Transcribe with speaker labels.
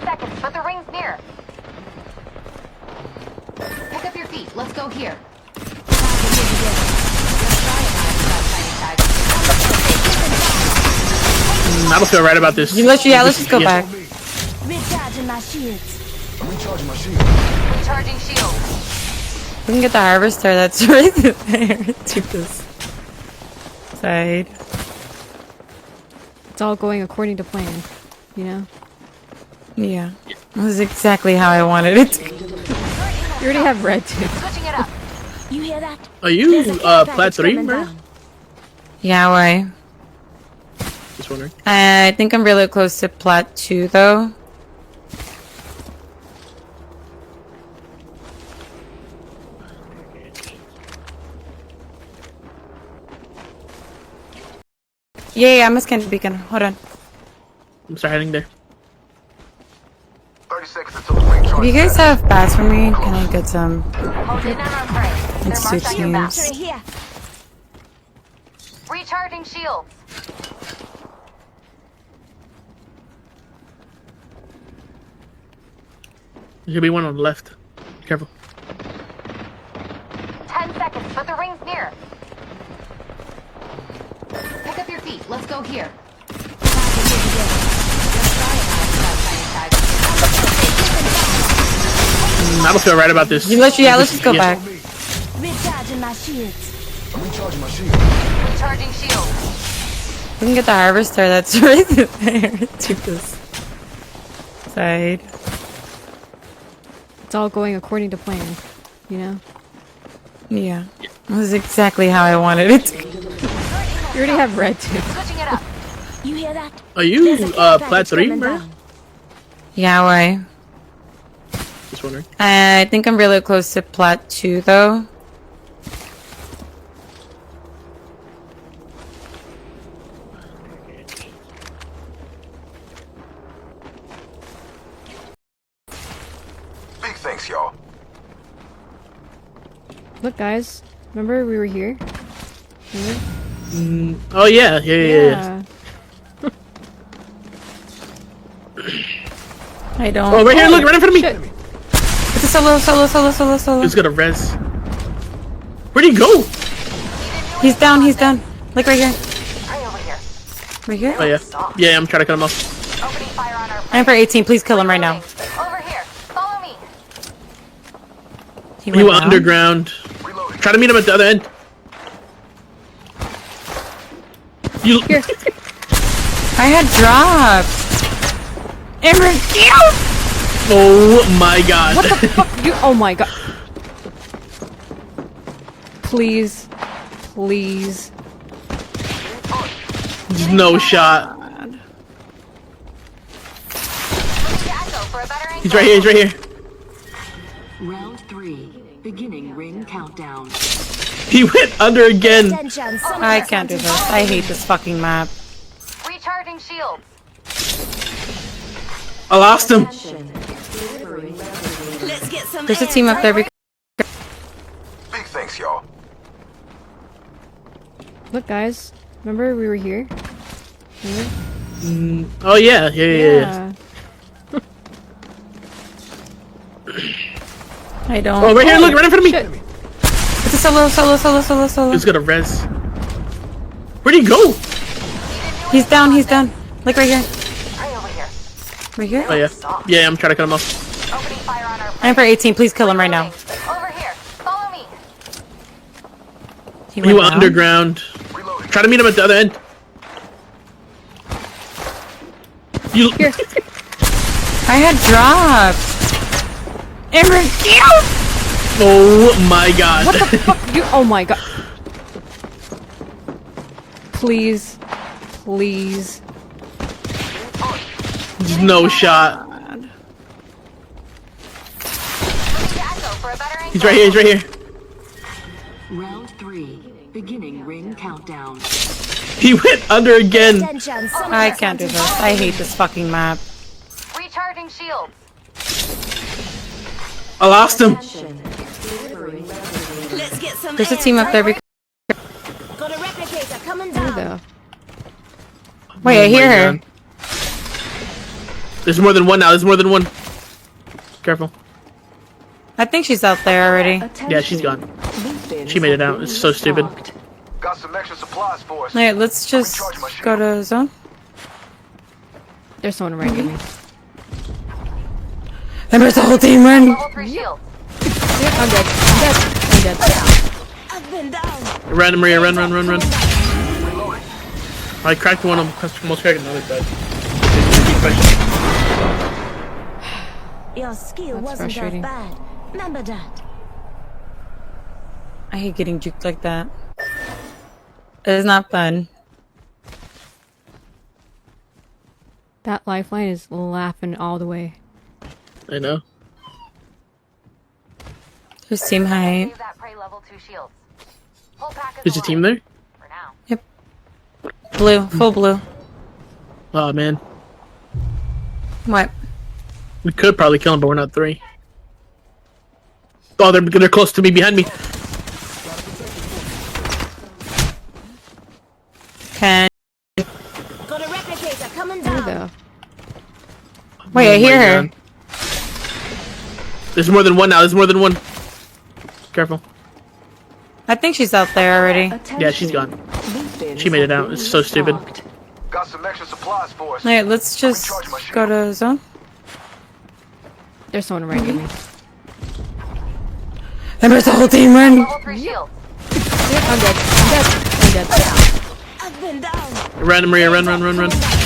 Speaker 1: seconds, but the ring's near. Pick up your feet. Let's go here.
Speaker 2: I don't feel right about this.
Speaker 3: Let's just go back.
Speaker 4: Recharging my shields.
Speaker 5: I'm recharging my shield.
Speaker 1: Recharging shield.
Speaker 3: We can get the harvester that's right there to this side.
Speaker 4: It's all going according to plan, you know?
Speaker 3: Yeah. That was exactly how I wanted it to.
Speaker 4: You already have red too.
Speaker 1: Switching it up.
Speaker 4: You hear that?
Speaker 2: Are you plat 3, bro?
Speaker 3: Yeah, why?
Speaker 2: Just wondering.
Speaker 3: I think I'm really close to plat 2 though. Yeah, I'm a scan beacon. Hold on.
Speaker 2: I'm start heading there.
Speaker 5: 30 seconds until the ring
Speaker 3: If
Speaker 5: charges.
Speaker 3: you guys have pass for me, can I get some?
Speaker 1: Hold in on our prey. They're
Speaker 3: It's
Speaker 1: marked on your back.
Speaker 3: teams.
Speaker 4: Here.
Speaker 1: Recharging shields.
Speaker 2: There should be one on the left. Careful.
Speaker 1: 10 seconds, but the ring's near. Pick up your feet. Let's go here.
Speaker 2: I don't feel right about this.
Speaker 3: Let's just go back.
Speaker 4: Recharging my shields.
Speaker 5: I'm recharging my shield.
Speaker 1: Recharging shield.
Speaker 3: We can get the harvester that's right there to this side.
Speaker 4: It's all going according to plan, you know?
Speaker 3: Yeah. That was exactly how I wanted it to.
Speaker 4: You already have red too.
Speaker 1: Switching it up.
Speaker 4: You hear that?
Speaker 2: Are you plat 3, bro?
Speaker 3: Yeah, why?
Speaker 2: Just wondering.
Speaker 3: I think I'm really close to plat 2 though.
Speaker 5: Big thanks, y'all.
Speaker 4: Look, guys. Remember we were here? Remember?
Speaker 2: Oh yeah, yeah.
Speaker 3: I don't.
Speaker 2: Oh, right here! Look, right in front of me.
Speaker 4: Shit.
Speaker 3: It's a solo.
Speaker 2: He's gonna res. Where'd he go?
Speaker 3: He's down. Like right here.
Speaker 1: Prey over here.
Speaker 3: Right here?
Speaker 2: Oh yeah, yeah. I'm trying to cut him off.
Speaker 1: Opening fire on our prey.
Speaker 3: I'm for 18. Please kill him right now.
Speaker 1: Over here. Follow me.
Speaker 3: He
Speaker 2: You
Speaker 3: went down.
Speaker 2: underground.
Speaker 5: Reloading.
Speaker 2: Try to meet him at the other end. You.
Speaker 4: Here.
Speaker 3: I had dropped. Amber,
Speaker 2: Oh my god.
Speaker 4: What the fuck? You. Oh my god. Please. Please.
Speaker 2: There's no shot. He's right here. He's right here.
Speaker 6: Round 3, beginning ring countdown.
Speaker 2: He went under again.
Speaker 3: I can't do this. I hate this fucking map.
Speaker 1: Recharging shields.
Speaker 2: I lost him.
Speaker 4: Let's get some.
Speaker 3: There's a team up there.
Speaker 5: Big thanks, y'all.
Speaker 4: Look, guys. Remember we were here? Remember?
Speaker 2: Oh yeah, yeah.
Speaker 3: I don't.
Speaker 2: Oh, right here! Look, right in front of me.
Speaker 4: Shit.
Speaker 3: It's a solo.
Speaker 2: He's gonna res. Where'd he go?
Speaker 3: He's down. Like right here.
Speaker 1: Prey over here.
Speaker 3: Right here?
Speaker 2: Oh yeah, yeah. I'm trying to cut him off.
Speaker 1: Opening fire on our prey.
Speaker 3: I'm for 18. Please kill him right now.
Speaker 1: Over here. Follow me.
Speaker 3: He
Speaker 2: You
Speaker 3: went down.
Speaker 2: underground.
Speaker 5: Reloading.
Speaker 2: Try to meet him at the other end. You.
Speaker 4: Here.
Speaker 3: I had dropped. Amber,
Speaker 2: Oh my god.
Speaker 4: What the fuck? You. Oh my god. Please. Please.
Speaker 2: There's no shot. He's right here. He's right here.
Speaker 6: Round 3, beginning ring countdown.
Speaker 2: He went under again.
Speaker 3: I can't do this. I hate this fucking map.
Speaker 1: Recharging shields.
Speaker 2: I lost him.
Speaker 4: Let's get some.
Speaker 3: There's a team up there.
Speaker 4: Got a replicator coming down.
Speaker 3: Wait, I hear
Speaker 2: Oh my
Speaker 3: her.
Speaker 2: God. There's more than one now. There's more than one. Careful.
Speaker 3: I think she's out there already.
Speaker 2: Yeah, she's gone. She made it out. It's so stupid.
Speaker 5: Got some extra supplies for us.
Speaker 3: Alright, let's just go to zone.
Speaker 4: There's someone right near me.
Speaker 3: Ember's the whole team, run!
Speaker 1: Level 3 shield.
Speaker 4: I'm dead. I'm dead. I'm dead.
Speaker 2: Run, Maria, run. I cracked one. I'm almost cracking the other side.
Speaker 7: Your skill
Speaker 4: That's
Speaker 7: wasn't
Speaker 4: frustrating.
Speaker 7: that bad. Remember that.
Speaker 3: I hate getting juked like that. It's not fun.
Speaker 4: That lifeline is laughing all the way.
Speaker 2: I know.
Speaker 3: There's team height.
Speaker 1: Save that prey level 2 shields. Whole pack is
Speaker 2: There's a team
Speaker 1: alive
Speaker 2: there?
Speaker 1: for now.
Speaker 3: Blue, full blue.
Speaker 2: Oh man,
Speaker 3: What?
Speaker 2: we could probably kill him, but we're not 3. Oh, they're close to me, behind me.
Speaker 3: Can.
Speaker 7: Got a replicator coming
Speaker 4: Where
Speaker 7: down.
Speaker 4: the?
Speaker 3: Wait, I
Speaker 2: Oh
Speaker 3: hear
Speaker 2: my
Speaker 3: her.
Speaker 2: God. There's more than one now. There's more than one. Careful.
Speaker 3: I think she's out there already.
Speaker 2: Yeah, she's gone. She made it out. It's so stupid.
Speaker 5: Got some extra supplies for us.
Speaker 3: Alright, let's just go to zone.
Speaker 4: There's someone right near me.
Speaker 3: Ember's the whole team, run!
Speaker 1: Level 3 shield.
Speaker 4: I'm dead. I'm dead.
Speaker 7: I've been down.
Speaker 2: Run, Maria, run.